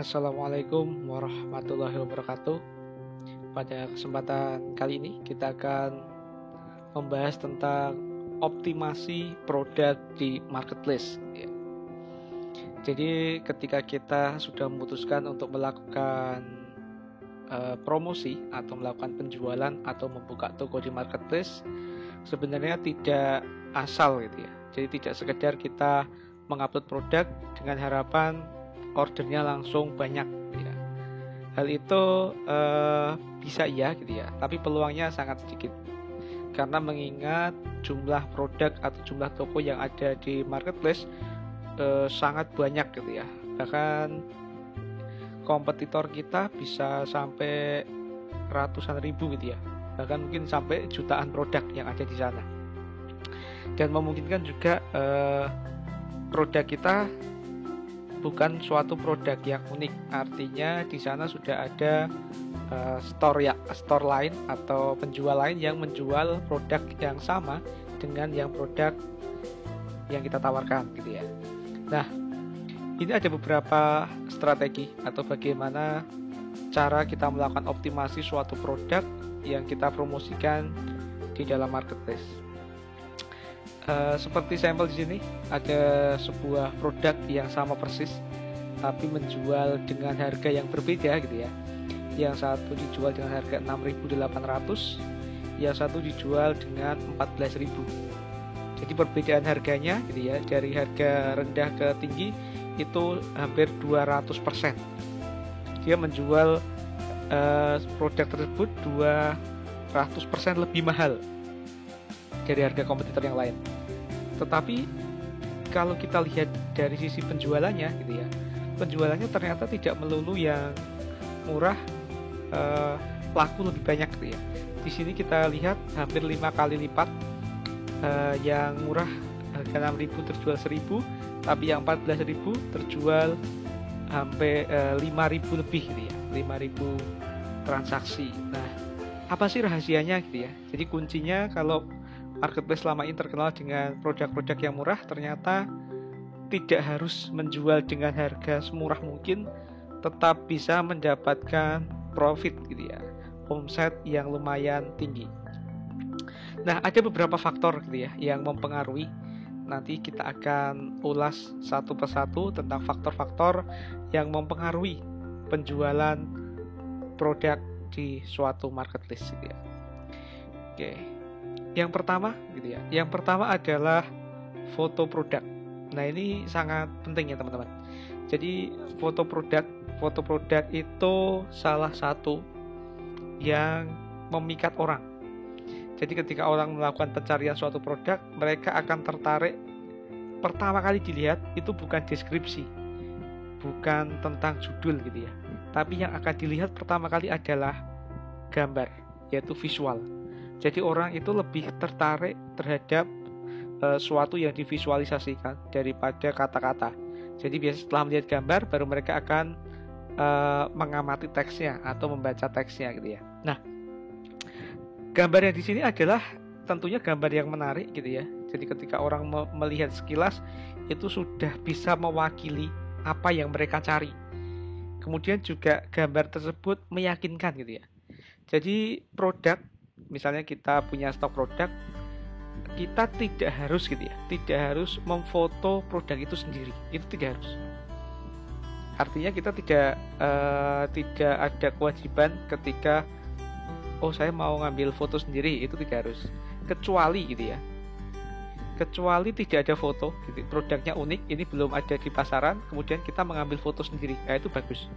Assalamualaikum warahmatullahi wabarakatuh. Pada kesempatan kali ini kita akan membahas tentang optimasi produk di marketplace. Jadi ketika kita sudah memutuskan untuk melakukan promosi atau melakukan penjualan atau membuka toko di marketplace, sebenarnya tidak asal gitu ya. Jadi tidak sekedar kita mengupload produk dengan harapan ordernya langsung banyak ya. Hal itu bisa iya gitu ya, tapi peluangnya sangat sedikit. Karena mengingat jumlah produk atau jumlah toko yang ada di marketplace sangat banyak gitu ya. Bahkan kompetitor kita bisa sampai ratusan ribu gitu ya. Bahkan mungkin sampai jutaan produk yang ada di sana. Dan memungkinkan juga produk kita bukan suatu produk yang unik, artinya di sana sudah ada store lain atau penjual lain yang menjual produk yang sama dengan yang produk yang kita tawarkan gitu ya. Nah, ini ada beberapa strategi atau bagaimana cara kita melakukan optimasi suatu produk yang kita promosikan di dalam marketplace. Seperti sampel di sini ada sebuah produk yang sama persis tapi menjual dengan harga yang berbeda gitu ya. Yang satu dijual dengan harga 6.800, yang satu dijual dengan 14.000. Jadi perbedaan harganya gitu ya, dari harga rendah ke tinggi itu hampir 200%. Dia menjual produk tersebut 200% lebih mahal dari harga kompetitor yang lain. Tetapi kalau kita lihat dari sisi penjualannya gitu ya, penjualannya ternyata tidak melulu yang murah laku lebih banyak gitu ya. Di sini kita lihat hampir 5 kali lipat, yang murah harga 6.000 terjual 1.000, tapi yang 14.000 terjual sampai 5.000 lebih gitu ya, 5.000 transaksi. Nah, apa sih rahasianya gitu ya? Jadi kuncinya kalau marketplace selama ini terkenal dengan produk-produk yang murah, ternyata tidak harus menjual dengan harga semurah mungkin, tetap bisa mendapatkan profit gitu ya, omset yang lumayan tinggi. Nah, ada beberapa faktor gitu ya yang mempengaruhi. Nanti kita akan ulas satu persatu tentang faktor-faktor yang mempengaruhi penjualan produk di suatu marketplace gitu ya. Oke. Yang pertama gitu ya. Yang pertama adalah foto produk. Nah, ini sangat penting ya teman-teman. Jadi foto produk itu salah satu yang memikat orang. Jadi ketika orang melakukan pencarian suatu produk, mereka akan tertarik. Pertama kali dilihat itu bukan deskripsi, bukan tentang judul gitu ya, tapi yang akan dilihat pertama kali adalah gambar, yaitu visual. Jadi orang itu lebih tertarik terhadap suatu yang divisualisasikan daripada kata-kata. Jadi biasanya setelah melihat gambar baru mereka akan mengamati teksnya atau membaca teksnya gitu ya. Nah, gambar yang di sini adalah tentunya gambar yang menarik gitu ya. Jadi ketika orang melihat sekilas itu sudah bisa mewakili apa yang mereka cari. Kemudian juga gambar tersebut meyakinkan gitu ya. Jadi produk, misalnya kita punya stok produk, kita tidak harus gitu ya, tidak harus memfoto produk itu sendiri, itu tidak harus. Artinya kita tidak ada kewajiban ketika saya mau ngambil foto sendiri, itu tidak harus. Kecuali gitu ya, kecuali tidak ada foto gitu, produknya unik, ini belum ada di pasaran, kemudian kita mengambil foto sendiri, itu bagus.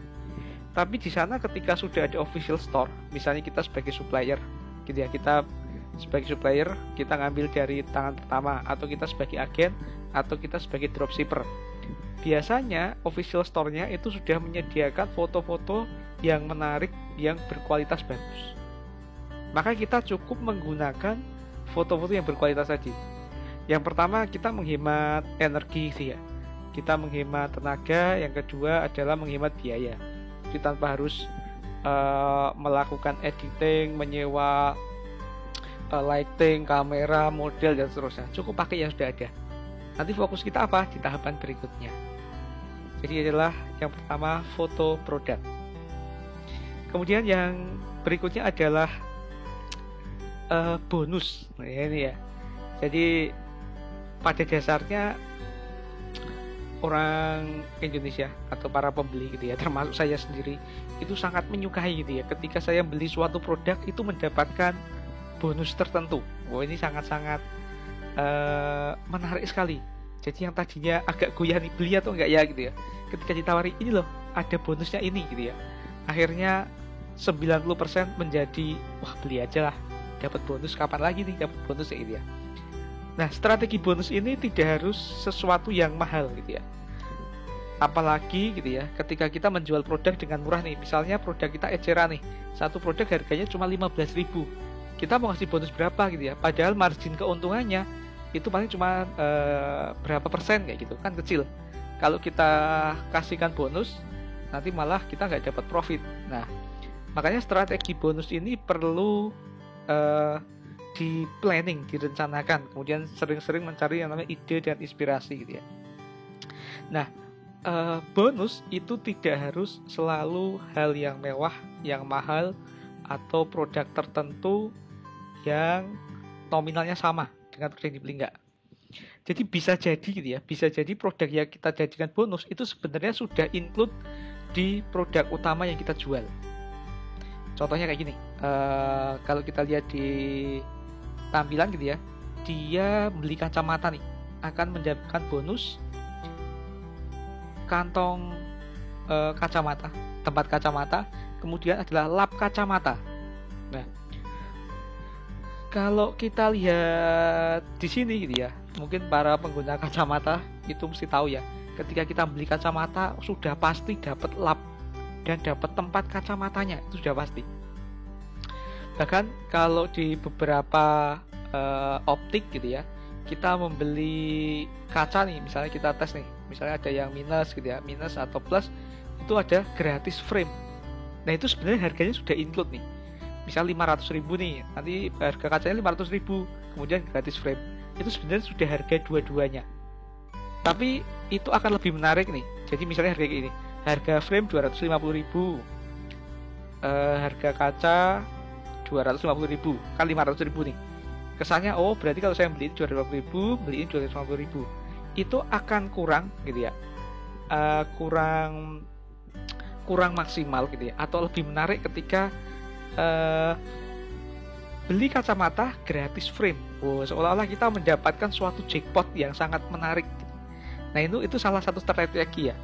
Tapi di sana ketika sudah ada official store, misalnya kita sebagai supplier gitu ya, kita sebagai supplier kita ngambil dari tangan pertama, atau kita sebagai agen, atau kita sebagai dropshipper, biasanya official store-nya itu sudah menyediakan foto-foto yang menarik, yang berkualitas bagus. Maka kita cukup menggunakan foto-foto yang berkualitas tadi. Yang pertama, kita menghemat energi sih ya, kita menghemat tenaga. Yang kedua adalah menghemat biaya. Jadi tanpa harus melakukan editing, menyewa lighting, kamera, model dan seterusnya. Cukup pakai yang sudah ada. Nanti fokus kita apa? Di tahapan berikutnya. Jadi adalah yang pertama foto produk. Kemudian yang berikutnya adalah bonus. Nah, ini ya. Jadi pada dasarnya orang Indonesia atau para pembeli gitu ya, termasuk saya sendiri, itu sangat menyukai gitu ya ketika saya beli suatu produk itu mendapatkan bonus tertentu. Ini sangat-sangat menarik sekali. Jadi yang tadinya agak goyah nih, beli atau enggak ya gitu ya, ketika ditawari ini loh ada bonusnya ini gitu ya, akhirnya 90% menjadi wah beli aja lah, dapat bonus kapan lagi nih dapat bonus gitu ya. Nah, strategi bonus ini tidak harus sesuatu yang mahal gitu ya. Apalagi gitu ya, ketika kita menjual produk dengan murah nih, misalnya produk kita Ecera nih, satu produk harganya cuma 15.000. Kita mau kasih bonus berapa gitu ya? Padahal margin keuntungannya itu paling cuma berapa persen kayak gitu kan, kecil. Kalau kita kasihkan bonus, nanti malah kita nggak dapat profit. Nah, makanya strategi bonus ini perlu di planning, direncanakan, kemudian sering-sering mencari yang namanya ide dan inspirasi gitu ya. Nah, bonus itu tidak harus selalu hal yang mewah, yang mahal, atau produk tertentu yang nominalnya sama dengan produk yang dibeli, enggak. Jadi bisa jadi gitu ya, bisa jadi produk yang kita jadikan bonus itu sebenarnya sudah include di produk utama yang kita jual. Contohnya kayak gini, kalau kita lihat di tampilan gitu ya, dia beli kacamata nih, akan mendapatkan bonus kantong kacamata, tempat kacamata, kemudian adalah lap kacamata. Nah, kalau kita lihat di sini gitu ya, mungkin para pengguna kacamata itu mesti tahu ya, ketika kita beli kacamata sudah pasti dapat lap dan dapat tempat kacamatanya, itu sudah pasti. Bahkan kalau di beberapa optik gitu ya, kita membeli kaca nih, misalnya kita tes nih, misalnya ada yang minus gitu ya, minus atau plus, itu ada gratis frame. Nah, itu sebenarnya harganya sudah include nih. Misal 500.000 nih, nanti harga kacanya 500.000, kemudian gratis frame. Itu sebenarnya sudah harga dua-duanya. Tapi itu akan lebih menarik nih. Jadi misalnya harga ini, harga frame 250.000, harga kaca 250.000, kan 500.000 nih. Kesannya, oh berarti kalau saya beli 250.000, beliin 250.000, itu akan kurang gitu ya, kurang maksimal gitu ya, atau lebih menarik ketika beli kacamata gratis frame. Seolah-olah kita mendapatkan suatu jackpot yang sangat menarik. Nah, itu salah satu strategi ya.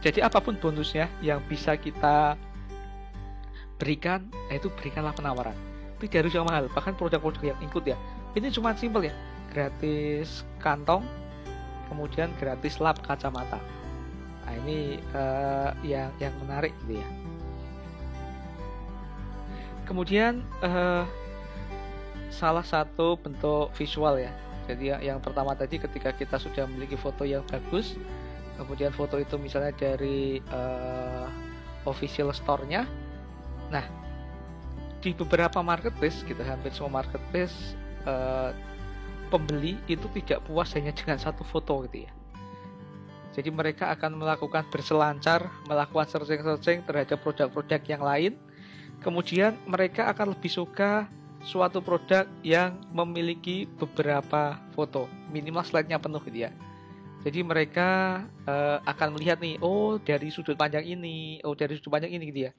Jadi apapun bonusnya yang bisa kita berikan, itu berikanlah penawaran. Tidak harus yang mahal, bahkan produk-produk yang include ya, ini cuma simple ya, gratis kantong, kemudian gratis lap kacamata. Nah, ini yang menarik gitu ya. Kemudian salah satu bentuk visual ya. Jadi yang pertama tadi, ketika kita sudah memiliki foto yang bagus, kemudian foto itu misalnya dari official store-nya. Nah, di beberapa marketplace gitu, hampir semua marketplace, pembeli itu tidak puas hanya dengan satu foto gitu ya. Jadi mereka akan melakukan berselancar, melakukan searching terhadap produk-produk yang lain. Kemudian mereka akan lebih suka suatu produk yang memiliki beberapa foto, minimal slide-nya penuh gitu ya. Jadi mereka akan melihat nih, oh dari sudut pandang ini, oh dari sudut pandang ini gitu ya.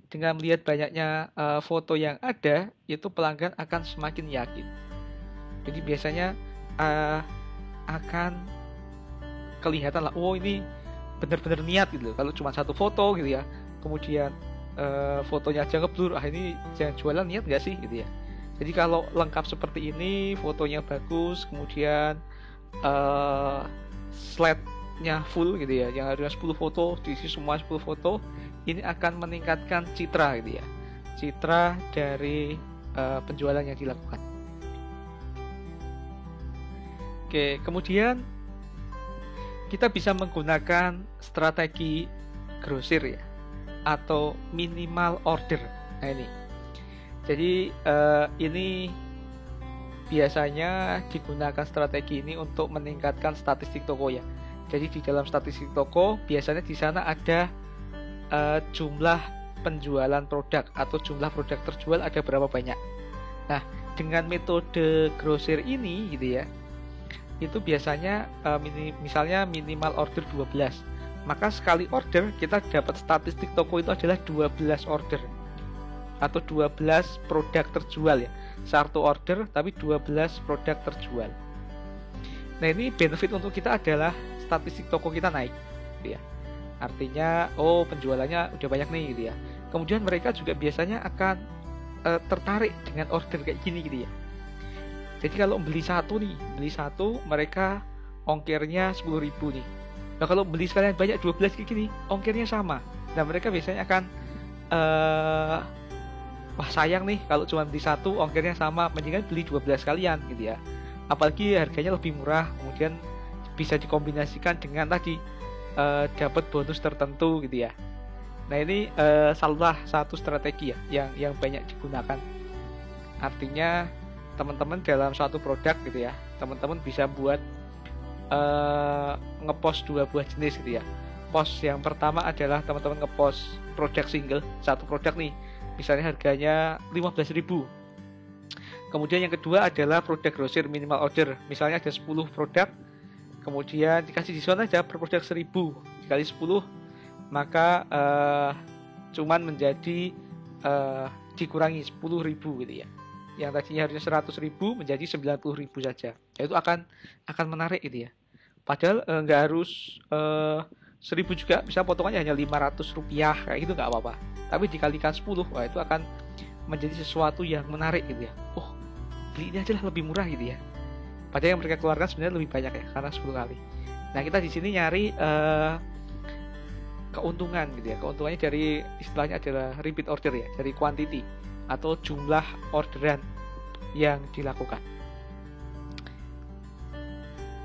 Dengan melihat banyaknya foto yang ada, itu pelanggan akan semakin yakin. Jadi biasanya akan kelihatan lah, oh ini benar-benar niat gitu. Kalau cuma satu foto gitu ya, kemudian fotonya aja ngeblur, ini jangan jualan, niat nggak sih gitu ya. Jadi kalau lengkap seperti ini, fotonya bagus, kemudian slide-nya full gitu ya, yang harusnya 10 foto diisi semua 10 foto, ini akan meningkatkan citra gitu ya, citra dari penjualan yang dilakukan. Oke, kemudian kita bisa menggunakan strategi grosir ya, atau minimal order. Nah ini, jadi ini biasanya digunakan strategi ini untuk meningkatkan statistik toko ya. Jadi di dalam statistik toko biasanya di sana ada jumlah penjualan produk atau jumlah produk terjual ada berapa banyak. Nah, dengan metode grosir ini gitu ya, itu biasanya misalnya minimal order 12. Maka sekali order kita dapat statistik toko itu adalah 12 order atau 12 produk terjual ya. Satu order tapi 12 produk terjual. Nah, ini benefit untuk kita adalah statistik toko kita naik gitu ya. Artinya penjualannya udah banyak nih gitu ya. Kemudian mereka juga biasanya akan tertarik dengan order kayak gini gitu ya. Jadi kalau beli satu mereka ongkirnya 10.000 nih. Nah, kalau beli sekalian banyak 12 kayak gini, ongkirnya sama. Nah, mereka biasanya akan wah sayang nih kalau cuma beli satu ongkirnya sama, mendingan beli 12 sekalian gitu ya. Apalagi harganya lebih murah, kemudian bisa dikombinasikan dengan tadi dapat bonus tertentu gitu ya. Nah, ini salah satu strategi ya yang banyak digunakan. Artinya teman-teman dalam suatu produk gitu ya, teman-teman bisa buat ngepost dua buah jenis gitu ya. Post yang pertama adalah teman-teman ngepost produk single, satu produk nih, misalnya harganya 15.000. Kemudian yang kedua adalah produk grosir minimal order, misalnya ada 10 produk, kemudian dikasih diskon aja per produk 1.000, dikali 10 maka cuman menjadi dikurangi 10.000 gitu ya. Yang tadinya harusnya 100.000 menjadi 90.000 saja. Itu akan menarik gitu ya. Padahal nggak harus 1.000 juga, bisa potongannya hanya 500 rupiah kayak gitu nggak apa-apa. Tapi dikalikan 10, wah itu akan menjadi sesuatu yang menarik gitu ya. Beli ini aja lah lebih murah gitu ya. Padahal yang mereka keluarkan sebenarnya lebih banyak ya, karena 10 kali. Nah, kita di sini nyari keuntungan gitu ya. Keuntungannya dari istilahnya adalah repeat order ya, dari quantity atau jumlah orderan yang dilakukan.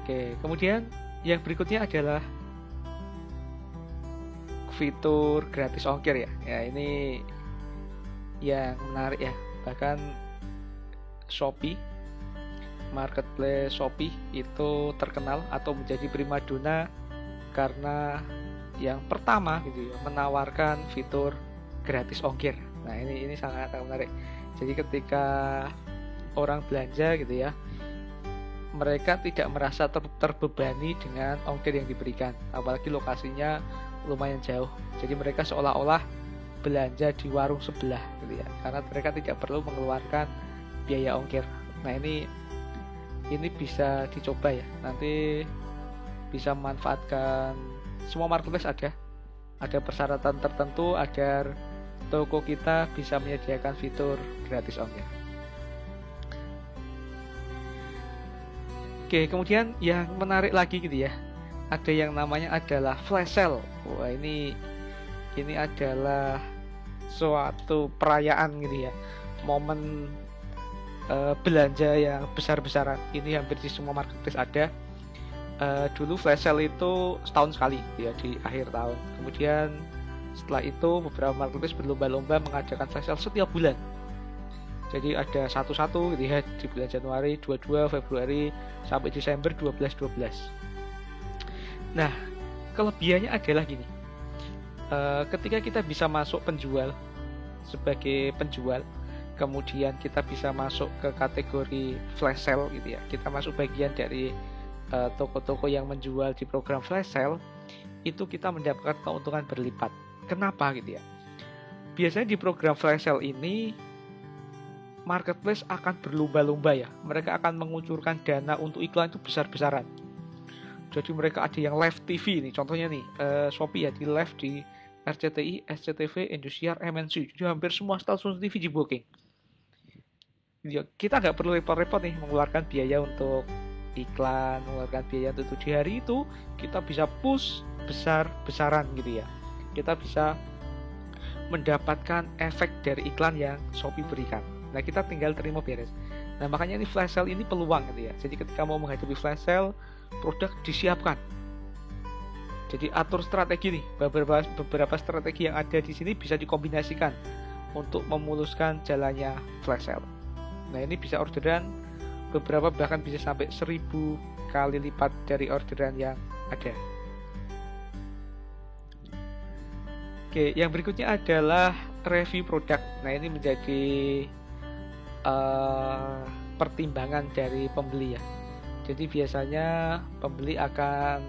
Oke, kemudian yang berikutnya adalah fitur gratis ongkir ya. Ya, ini yang menarik ya. Bahkan Shopee, marketplace Shopee itu terkenal atau menjadi primadona karena yang pertama gitu ya, menawarkan fitur gratis ongkir. Nah, ini sangat menarik. Jadi ketika orang belanja gitu ya, mereka tidak merasa terbebani dengan ongkir yang diberikan, apalagi lokasinya lumayan jauh. Jadi mereka seolah-olah belanja di warung sebelah gitu ya, karena mereka tidak perlu mengeluarkan biaya ongkir. Nah, ini bisa dicoba ya. Nanti bisa memanfaatkan, semua marketplace ada persyaratan tertentu agar toko kita bisa menyediakan fitur gratis ongkir. Oke, kemudian yang menarik lagi gitu ya, ada yang namanya adalah flash sale. Wah, ini adalah suatu perayaan gitu ya, momen belanja yang besar-besaran. Ini hampir di semua marketplace ada. Dulu flash sale itu setahun sekali ya, di akhir tahun. Kemudian setelah itu beberapa marketplace berlomba-lomba mengadakan flash sale setiap bulan. Jadi ada satu-satu gitu ya, di bulan Januari 22, Februari sampai Desember 12. Nah, kelebihannya adalah gini. Ketika kita bisa masuk penjual sebagai penjual, kemudian kita bisa masuk ke kategori flash sale gitu ya, kita masuk bagian dari toko-toko yang menjual di program flash sale, itu kita mendapatkan keuntungan berlipat. Kenapa gitu ya? Biasanya di program flash sale ini marketplace akan berlomba-lomba ya, mereka akan mengucurkan dana untuk iklan itu besar-besaran. Jadi mereka ada yang live TV nih, contohnya nih Shopee ya, di live di RCTI, SCTV, Indosiar, MNC. Jadi hampir semua stasiun TV di booking. Kita nggak perlu repot-repot nih mengeluarkan biaya untuk iklan, mengeluarkan biaya untuk di hari itu, kita bisa push besar-besaran gitu ya. Kita bisa mendapatkan efek dari iklan yang Shopee berikan. Nah, kita tinggal terima beres. Nah, makanya ini flash sale ini peluang gitu ya. Jadi ketika mau menghadapi flash sale, produk disiapkan. Jadi atur strategi nih, beberapa strategi yang ada di sini bisa dikombinasikan untuk memuluskan jalannya flash sale. Nah, ini bisa orderan beberapa bahkan bisa sampai 1000 kali lipat dari orderan yang ada. Oke, yang berikutnya adalah review produk. Nah, ini menjadi pertimbangan dari pembeli ya. Jadi biasanya pembeli akan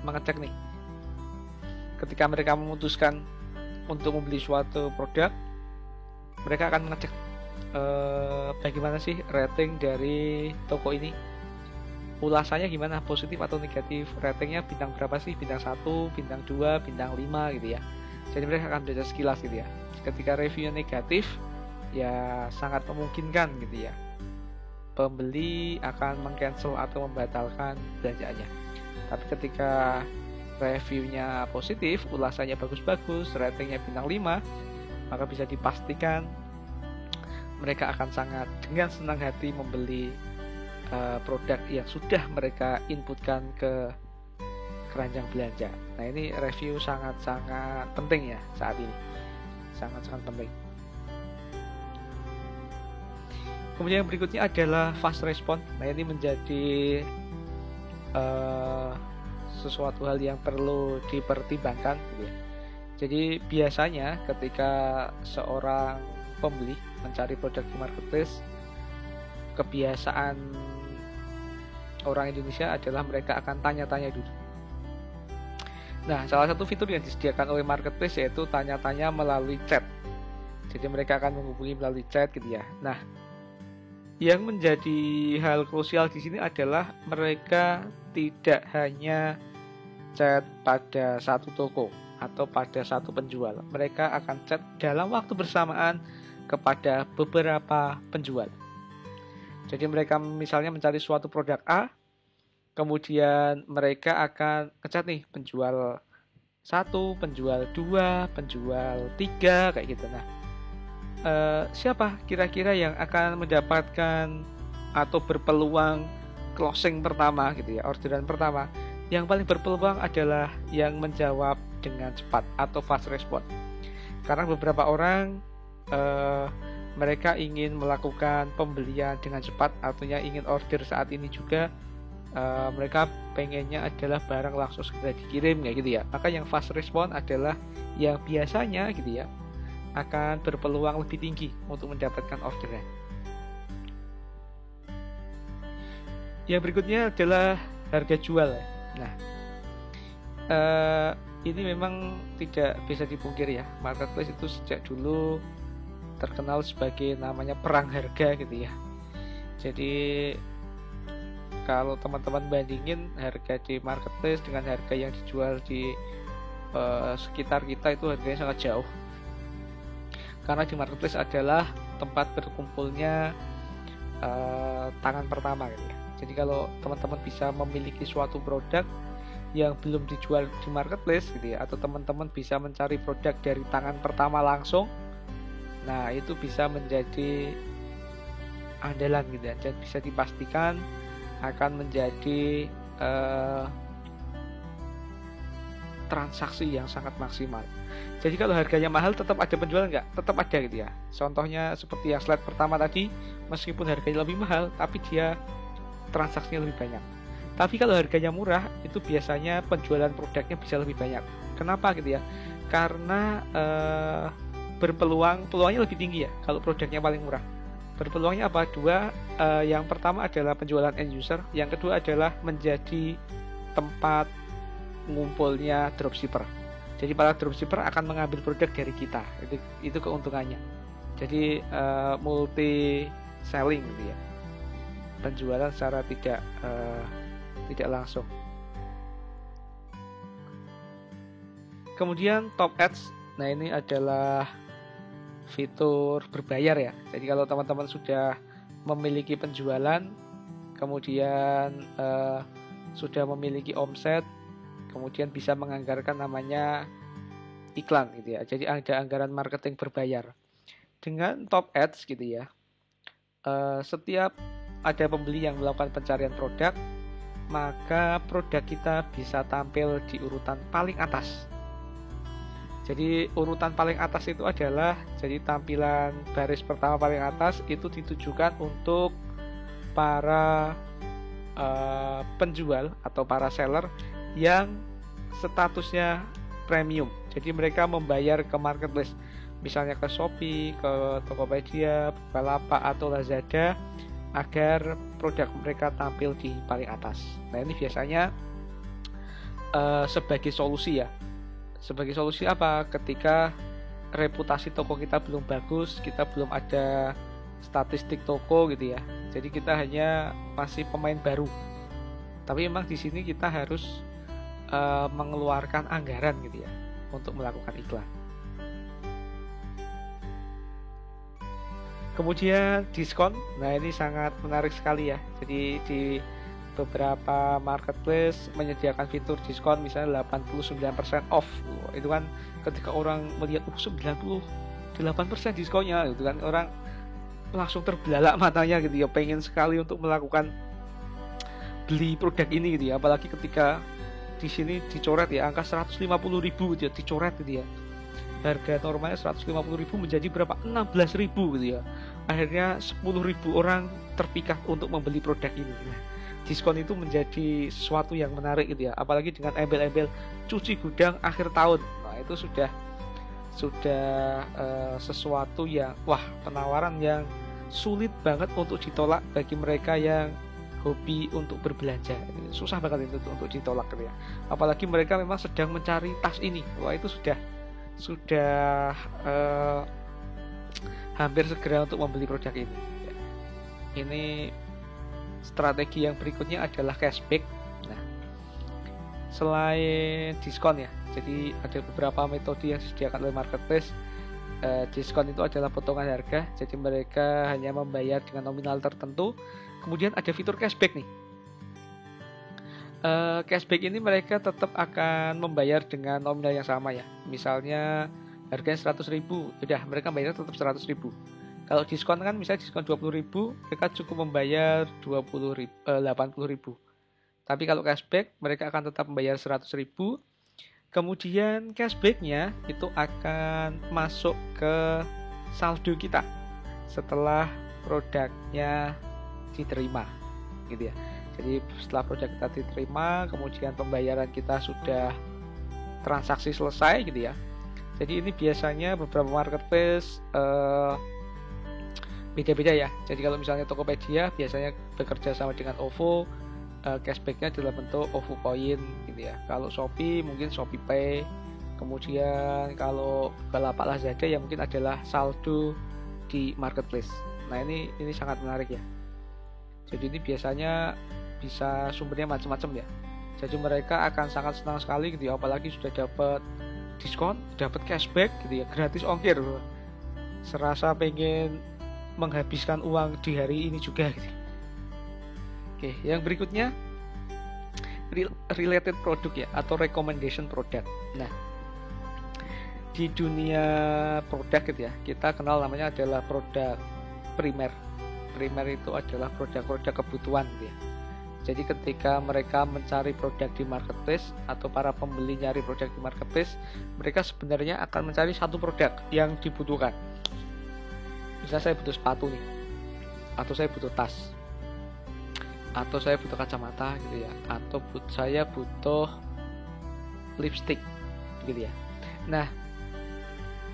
mengecek nih, ketika mereka memutuskan untuk membeli suatu produk, mereka akan mengecek bagaimana sih rating dari toko ini, ulasannya gimana, positif atau negatif, ratingnya bintang berapa sih, bintang 1, bintang 2, bintang 5 gitu ya. Jadi mereka akan baca sekilas gitu ya. Ketika reviewnya negatif, ya sangat memungkinkan gitu ya, pembeli akan meng-cancel atau membatalkan belanjaannya. Tapi ketika reviewnya positif, ulasannya bagus-bagus, ratingnya bintang 5, maka bisa dipastikan mereka akan sangat dengan senang hati membeli produk yang sudah mereka inputkan ke keranjang belanja. Nah, ini review sangat-sangat penting ya saat ini. Sangat-sangat penting. Kemudian yang berikutnya adalah fast response. Nah, ini menjadi sesuatu hal yang perlu dipertimbangkan gitu ya. Jadi biasanya ketika seorang pembeli mencari produk di marketplace, kebiasaan orang Indonesia adalah mereka akan tanya-tanya dulu. Nah, salah satu fitur yang disediakan oleh marketplace yaitu tanya-tanya melalui chat. Jadi mereka akan menghubungi melalui chat gitu ya. Nah, yang menjadi hal krusial di sini adalah mereka tidak hanya chat pada satu toko atau pada satu penjual. Mereka akan chat dalam waktu bersamaan kepada beberapa penjual. Jadi mereka misalnya mencari suatu produk A, kemudian mereka akan ngechat nih penjual 1, penjual 2, penjual 3 kayak gitu. Nah, siapa kira-kira yang akan mendapatkan atau berpeluang closing pertama gitu ya, orderan pertama? Yang paling berpeluang adalah yang menjawab dengan cepat atau fast response. Karena beberapa orang mereka ingin melakukan pembelian dengan cepat, artinya ingin order saat ini juga. Mereka pengennya adalah barang langsung segera dikirim kayak gitu ya. Maka yang fast response adalah yang biasanya gitu ya akan berpeluang lebih tinggi untuk mendapatkan orderan. Yang berikutnya adalah harga jual. Nah, ini memang tidak bisa dipungkiri ya, marketplace itu sejak dulu terkenal sebagai namanya perang harga gitu ya. Jadi kalau teman-teman bandingin harga di marketplace dengan harga yang dijual di sekitar kita, itu harganya sangat jauh. Karena di marketplace adalah tempat berkumpulnya tangan pertama gitu ya. Jadi kalau teman-teman bisa memiliki suatu produk yang belum dijual di marketplace gitu ya, atau teman-teman bisa mencari produk dari tangan pertama langsung, nah itu bisa menjadi andalan gitu ya, dan bisa dipastikan akan menjadi transaksi yang sangat maksimal. Jadi kalau harganya mahal tetap ada penjual nggak? Tetap ada gitu ya. Contohnya seperti yang slide pertama tadi, meskipun harganya lebih mahal, tapi dia transaksinya lebih banyak. Tapi kalau harganya murah, itu biasanya penjualan produknya bisa lebih banyak. Kenapa gitu ya? Karena peluangnya lebih tinggi ya kalau produknya paling murah. Berpeluangnya apa? Dua, yang pertama adalah penjualan end user, yang kedua adalah menjadi tempat ngumpulnya dropshipper. Jadi para dropshipper akan mengambil produk dari kita, itu keuntungannya. Jadi multi selling gitu ya, penjualan secara tidak langsung. Kemudian top ads, nah ini adalah fitur berbayar ya. Jadi kalau teman-teman sudah memiliki penjualan, kemudian sudah memiliki omset, kemudian bisa menganggarkan namanya iklan gitu ya. Jadi ada anggaran marketing berbayar. Dengan top ads gitu ya, setiap ada pembeli yang melakukan pencarian produk, maka produk kita bisa tampil di urutan paling atas. Jadi urutan paling atas itu adalah, jadi tampilan baris pertama paling atas itu ditujukan untuk para penjual atau para seller yang statusnya premium. Jadi mereka membayar ke marketplace, misalnya ke Shopee, ke Tokopedia, Bukalapak atau Lazada, agar produk mereka tampil di paling atas. Nah ini biasanya sebagai solusi ya. Sebagai solusi apa? Ketika reputasi toko kita belum bagus, kita belum ada statistik toko gitu ya. Jadi kita hanya masih pemain baru. Tapi memang di sini kita harus mengeluarkan anggaran gitu ya untuk melakukan iklan. Kemudian diskon. Nah, ini sangat menarik sekali ya. Jadi di beberapa marketplace menyediakan fitur diskon misalnya 89% off. Itu kan ketika orang melihat 98% diskonnya gitu kan, orang langsung terbelalak matanya gitu ya, pengen sekali untuk melakukan beli produk ini gitu ya. Apalagi ketika di sini dicoret ya angka 150.000 gitu ya, dicoret gitu ya. Harga normalnya 150.000 menjadi berapa? 16.000 gitu ya. Akhirnya 10.000 orang terpikat untuk membeli produk ini. Nah, diskon itu menjadi sesuatu yang menarik gitu ya. Apalagi dengan embel-embel cuci gudang akhir tahun. Nah, itu sudah sesuatu yang penawaran yang sulit banget untuk ditolak bagi mereka yang hobi untuk berbelanja. Susah banget itu untuk ditolak gitu ya. Apalagi mereka memang sedang mencari tas ini. Wah, itu sudah hampir segera untuk membeli produk ini. Ini strategi yang berikutnya adalah cashback. Nah, selain diskon ya, jadi ada beberapa metode yang disediakan oleh marketplace. Diskon itu adalah potongan harga, jadi mereka hanya membayar dengan nominal tertentu. Kemudian ada fitur cashback nih. Cashback ini mereka tetap akan membayar dengan nominal yang sama ya. Misalnya harganya 100.000, udah mereka bayar tetap 100.000. Kalau diskon kan misalnya diskon 20.000, mereka cukup membayar 80.000. Tapi kalau cashback mereka akan tetap membayar 100.000. Kemudian cashbacknya itu akan masuk ke saldo kita setelah produknya diterima gitu ya. Jadi setelah produk kita diterima, kemudian pembayaran kita sudah transaksi selesai gitu ya. Jadi ini biasanya beberapa marketplace beda-beda ya. Jadi kalau misalnya Tokopedia biasanya bekerja sama dengan OVO, cashbacknya dalam bentuk OVO Point gitu ya. Kalau Shopee mungkin Shopee Pay. Kemudian kalau Bukalapak, Lazada yang mungkin adalah saldo di marketplace. Nah ini sangat menarik ya. Jadi ini biasanya bisa sumbernya macam-macam ya. Jadi mereka akan sangat senang sekali gitu ya, apalagi sudah dapat diskon, dapat cashback gitu ya, gratis ongkir. Serasa pengen menghabiskan uang di hari ini juga gitu. Oke, yang berikutnya related product ya, atau recommendation product. Nah, di dunia produk gitu ya, kita kenal namanya adalah produk primer. Primer itu adalah produk-produk kebutuhan gitu ya. Jadi ketika mereka mencari produk di marketplace atau para pembeli nyari produk di marketplace, mereka sebenarnya akan mencari satu produk yang dibutuhkan. Misalnya saya butuh sepatu nih, atau saya butuh tas, atau saya butuh kacamata gitu ya, atau saya butuh lipstick gitu ya. Nah,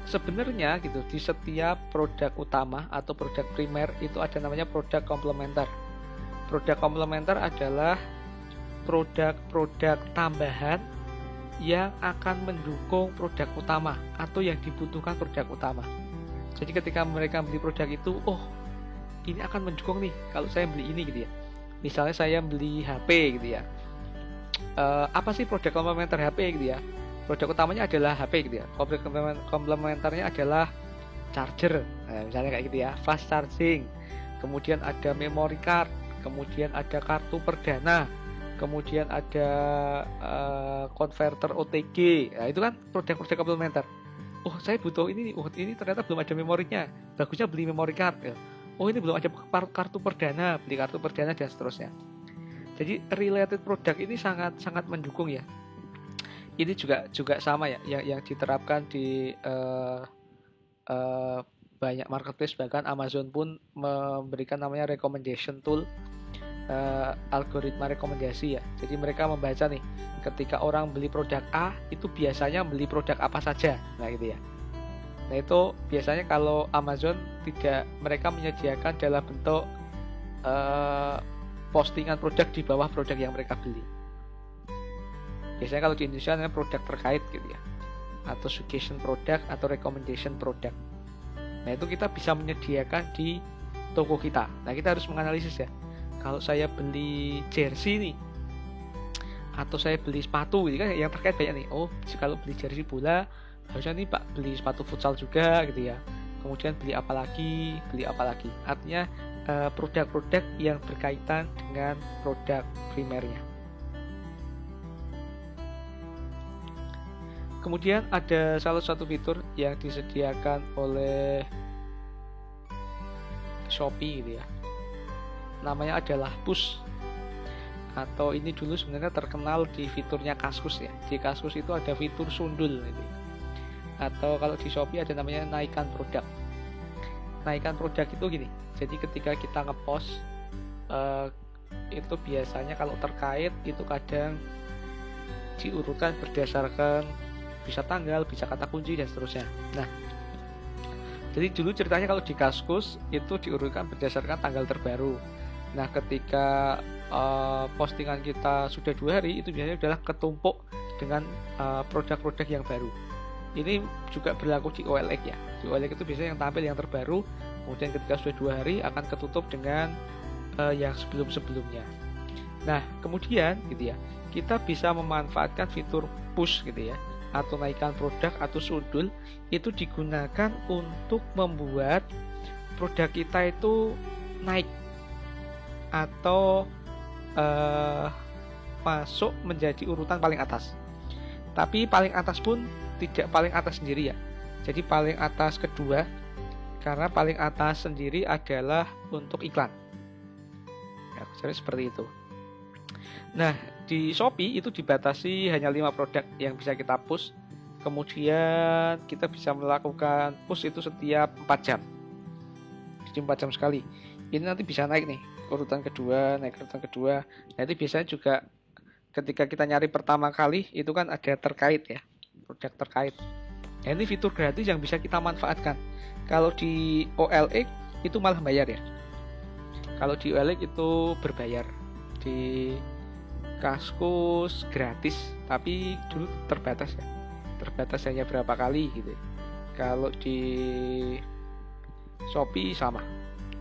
sebenarnya gitu di setiap produk utama atau produk primer itu ada namanya produk komplementer. Produk komplementer adalah produk-produk tambahan yang akan mendukung produk utama atau yang dibutuhkan produk utama. Jadi ketika mereka beli produk itu, oh ini akan mendukung nih kalau saya beli ini gitu ya. Misalnya saya beli HP gitu ya. Apa sih produk komplementer HP gitu ya? Produk utamanya adalah HP gitu ya. Produk komplementernya adalah charger. Nah, misalnya kayak gitu ya, fast charging. Kemudian ada memory card, kemudian ada kartu perdana, kemudian ada converter OTG. Nah, itu kan produk-produk komplementer. Oh, saya butuh ini nih. Oh, ini ternyata belum ada memorinya. Bagusnya beli memory card ya. Oh, ini belum ada kartu perdana, beli kartu perdana dan seterusnya. Jadi related product ini sangat mendukung ya. Ini juga sama ya yang diterapkan di banyak marketplace, bahkan Amazon pun memberikan namanya recommendation tool. algoritma rekomendasi ya. Jadi mereka membaca nih, ketika orang beli produk A itu biasanya beli produk apa saja. Nah gitu ya. Nah itu biasanya kalau Amazon tidak, mereka menyediakan dalam bentuk postingan produk di bawah produk yang mereka beli. Biasanya kalau di Indonesia namanya produk terkait gitu ya, atau suggestion product atau recommendation product. Nah itu kita bisa menyediakan di toko kita. Nah kita harus menganalisis ya, kalau saya beli jersey nih, atau saya beli sepatu gitu kan, yang terkait banyak nih. Oh kalau beli jersey bola harusnya nih Pak beli sepatu futsal juga gitu ya. Kemudian beli apa lagi. Artinya produk-produk yang berkaitan dengan produk primernya. Kemudian ada salah satu fitur yang disediakan oleh Shopee gitu ya. Namanya adalah push. Atau ini dulu sebenarnya terkenal di fiturnya Kaskus ya. Di Kaskus itu ada fitur sundul gitu. Atau kalau di Shopee ada namanya naikkan produk. Naikkan produk itu gini. Jadi ketika kita ngepost itu biasanya kalau terkait itu kadang diurutkan berdasarkan bisa tanggal, bisa kata kunci dan seterusnya. Nah, jadi dulu ceritanya kalau di Kaskus itu diurutkan berdasarkan tanggal terbaru. Nah, ketika postingan kita sudah 2 hari itu biasanya adalah ketumpuk dengan produk-produk yang baru. Ini juga berlaku di OLX ya. Di OLX itu biasanya yang tampil yang terbaru, kemudian ketika sudah 2 hari akan ketutup dengan yang sebelum-sebelumnya. Nah, kemudian gitu ya, kita bisa memanfaatkan fitur push gitu ya, atau naikkan produk atau sundul. Itu digunakan untuk membuat produk kita itu naik atau masuk menjadi urutan paling atas. Tapi paling atas pun tidak paling atas sendiri ya. Jadi paling atas kedua, karena paling atas sendiri adalah untuk iklan ya, jadi seperti itu. Nah, di Shopee itu dibatasi hanya 5 produk yang bisa kita push. Kemudian kita bisa melakukan push itu setiap 4 jam. Jadi 4 jam sekali. Ini nanti bisa naik nih urutan kedua, naik urutan kedua. Nanti biasanya juga ketika kita nyari pertama kali itu kan ada terkait ya, produk terkait. Nah, ini fitur gratis yang bisa kita manfaatkan. Kalau di OLX itu malah bayar ya. Kalau di OLX itu berbayar. Di Kaskus gratis, tapi dulu terbatas ya. Terbatas hanya berapa kali gitu. Kalau di Shopee sama.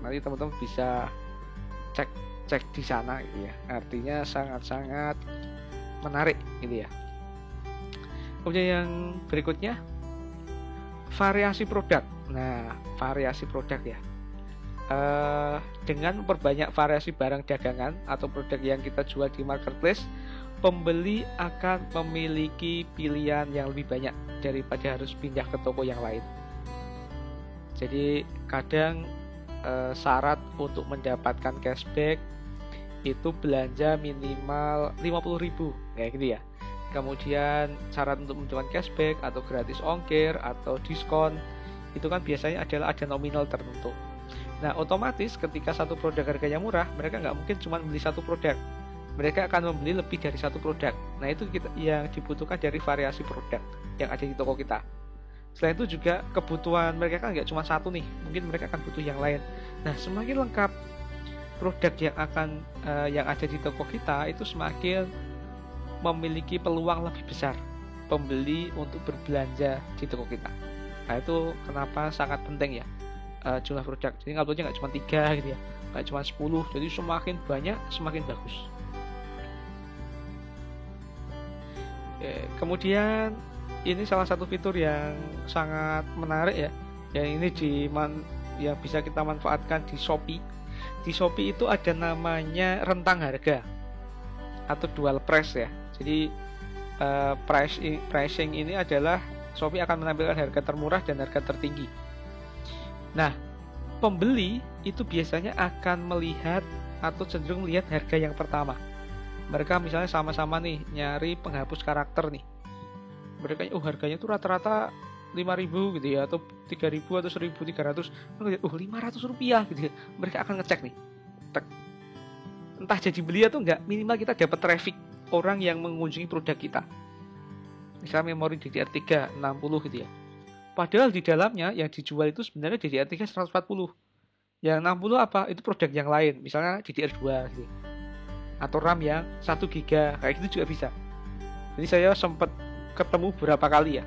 Nanti teman-teman bisa cek di sana gitu ya. Artinya sangat-sangat menarik gitu ya. Kemudian yang berikutnya variasi produk. Nah, variasi produk ya. Dengan memperbanyak variasi barang dagangan atau produk yang kita jual di marketplace, pembeli akan memiliki pilihan yang lebih banyak daripada harus pindah ke toko yang lain. Jadi kadang syarat untuk mendapatkan cashback itu belanja minimal 50.000 kayak gitu ya. Kemudian syarat untuk mendapatkan cashback atau gratis ongkir atau diskon itu kan biasanya adalah ada nominal tertentu. Nah, otomatis ketika satu produk harganya murah, mereka nggak mungkin cuma beli satu produk. Mereka akan membeli lebih dari satu produk. Nah, itu yang dibutuhkan dari variasi produk yang ada di toko kita. Selain itu juga kebutuhan mereka kan nggak cuma satu nih, mungkin mereka akan butuh yang lain. Nah, semakin lengkap produk yang ada di toko kita, itu semakin memiliki peluang lebih besar pembeli untuk berbelanja di toko kita. Nah, itu kenapa sangat penting ya. Jumlah produk, jadi uploadnya nggak cuma 3 gitu ya, nggak cuma 10, jadi semakin banyak semakin bagus. Kemudian ini salah satu fitur yang sangat menarik ya, yang ini yang bisa kita manfaatkan di Shopee. Di Shopee itu ada namanya rentang harga atau dual price ya. Jadi pricing ini adalah Shopee akan menampilkan harga termurah dan harga tertinggi. Nah, pembeli itu biasanya akan melihat atau cenderung melihat harga yang pertama. Mereka misalnya sama-sama nih nyari penghapus karakter nih. Mereka harganya tuh rata-rata 5.000 gitu ya, atau 3.000 atau 1.300. Mereka lihat 500 rupiah gitu ya. Mereka akan ngecek nih. entah jadi beli atau enggak, minimal kita dapat traffic orang yang mengunjungi produk kita. Misalnya memori DDR3 60 gitu ya. Padahal di dalamnya yang dijual itu sebenarnya DDR3 140. Yang 60 apa? Itu produk yang lain, misalnya DDR2 gitu. Atau RAM yang 1 GB, kayak gitu juga bisa. Jadi saya sempat ketemu beberapa kali ya.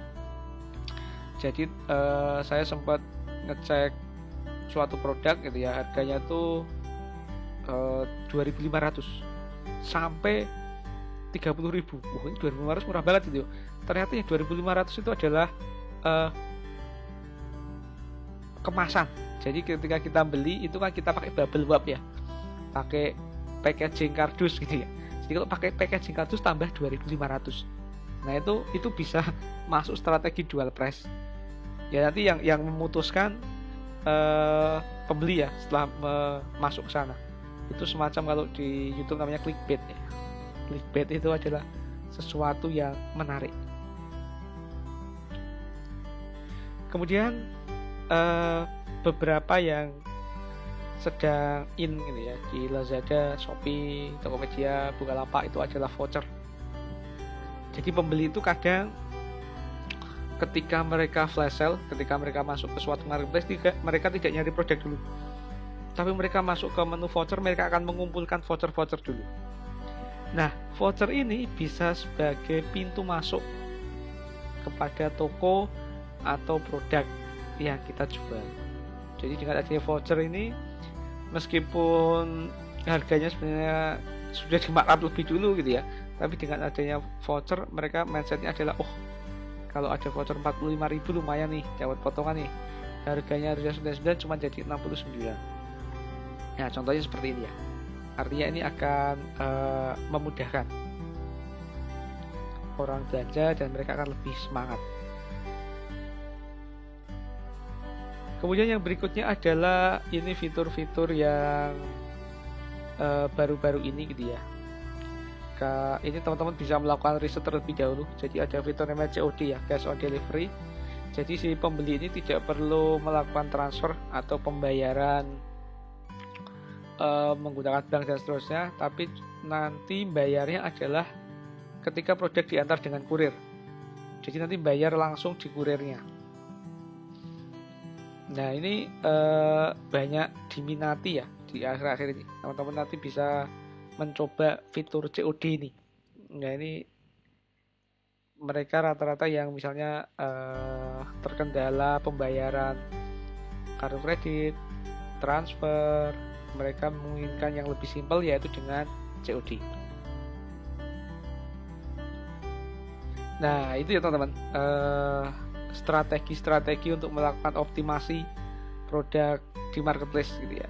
Jadi saya sempat ngecek suatu produk gitu ya, harganya tuh 2.500 sampai 30.000. Wah, ini 2.500 murah banget gitu. Ternyata yang 2.500 itu adalah kemasan. Jadi ketika kita beli itu kan kita pakai bubble wrap ya, pakai packaging kardus gitu ya. Jadi kalau pakai packaging kardus tambah 2.500. Nah itu bisa masuk strategi dual price. Ya nanti yang memutuskan pembeli ya setelah masuk ke sana. Itu semacam kalau di YouTube namanya clickbait ya. Clickbait itu adalah sesuatu yang menarik. Kemudian beberapa yang sedang in gitu ya di Lazada, Shopee, Tokopedia, Bukalapak itu adalah voucher. Jadi pembeli itu kadang ketika mereka flash sale, ketika mereka masuk ke suatu marketplace, mereka tidak nyari produk dulu, tapi mereka masuk ke menu voucher, mereka akan mengumpulkan voucher-voucher dulu. Nah, voucher ini bisa sebagai pintu masuk kepada toko atau produk yang kita jual. Jadi dengan adanya voucher ini, meskipun harganya sebenarnya sudah dimarkup lebih dulu gitu ya, tapi dengan adanya voucher mereka mindsetnya adalah kalau ada voucher 45.000 lumayan nih, dapat potongan nih. Harganya harga 99 cuma jadi 69. Nah, contohnya seperti ini ya. Artinya ini akan memudahkan orang belanja dan mereka akan lebih semangat. Kemudian yang berikutnya adalah ini fitur-fitur yang baru-baru ini gitu ya. Ini teman-teman bisa melakukan riset terlebih dahulu. Jadi ada fitur namanya COD ya, cash on delivery. Jadi si pembeli ini tidak perlu melakukan transfer atau pembayaran menggunakan bank dan seterusnya, tapi nanti bayarnya adalah ketika produk diantar dengan kurir. Jadi nanti bayar langsung di kurirnya. Nah ini banyak diminati ya di akhir-akhir ini. Teman-teman nanti bisa mencoba fitur COD ini. Nah ini mereka rata-rata yang misalnya terkendala pembayaran kartu kredit, transfer, mereka menginginkan yang lebih simpel yaitu dengan COD. Nah itu ya teman-teman, strategi-strategi untuk melakukan optimasi produk di marketplace gitu ya.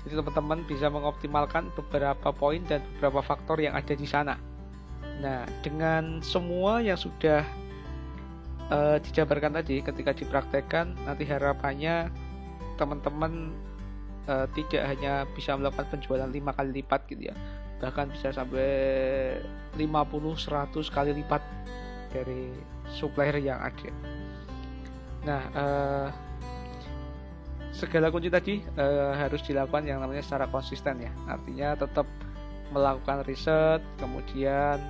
Jadi teman-teman bisa mengoptimalkan beberapa poin dan beberapa faktor yang ada di sana. Nah, dengan semua yang sudah dijabarkan tadi, ketika dipraktekkan, nanti harapannya teman-teman tidak hanya bisa melakukan penjualan 5 kali lipat gitu ya, bahkan bisa sampai 50-100 kali lipat dari supplier yang ada. Nah, segala kunci tadi harus dilakukan yang namanya secara konsisten ya. Artinya tetap melakukan riset, kemudian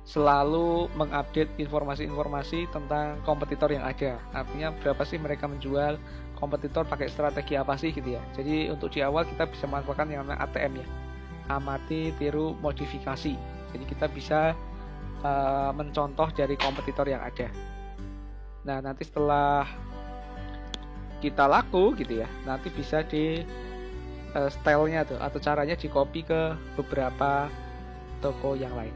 selalu mengupdate informasi-informasi tentang kompetitor yang ada. Artinya berapa sih mereka menjual, kompetitor pakai strategi apa sih gitu ya. Jadi untuk di awal kita bisa memanfaatkan yang namanya ATM ya, amati, tiru, modifikasi. Jadi kita bisa mencontoh dari kompetitor yang ada. Nah nanti setelah kita laku gitu ya, nanti bisa di stylenya tuh atau caranya di copy ke beberapa toko yang lain.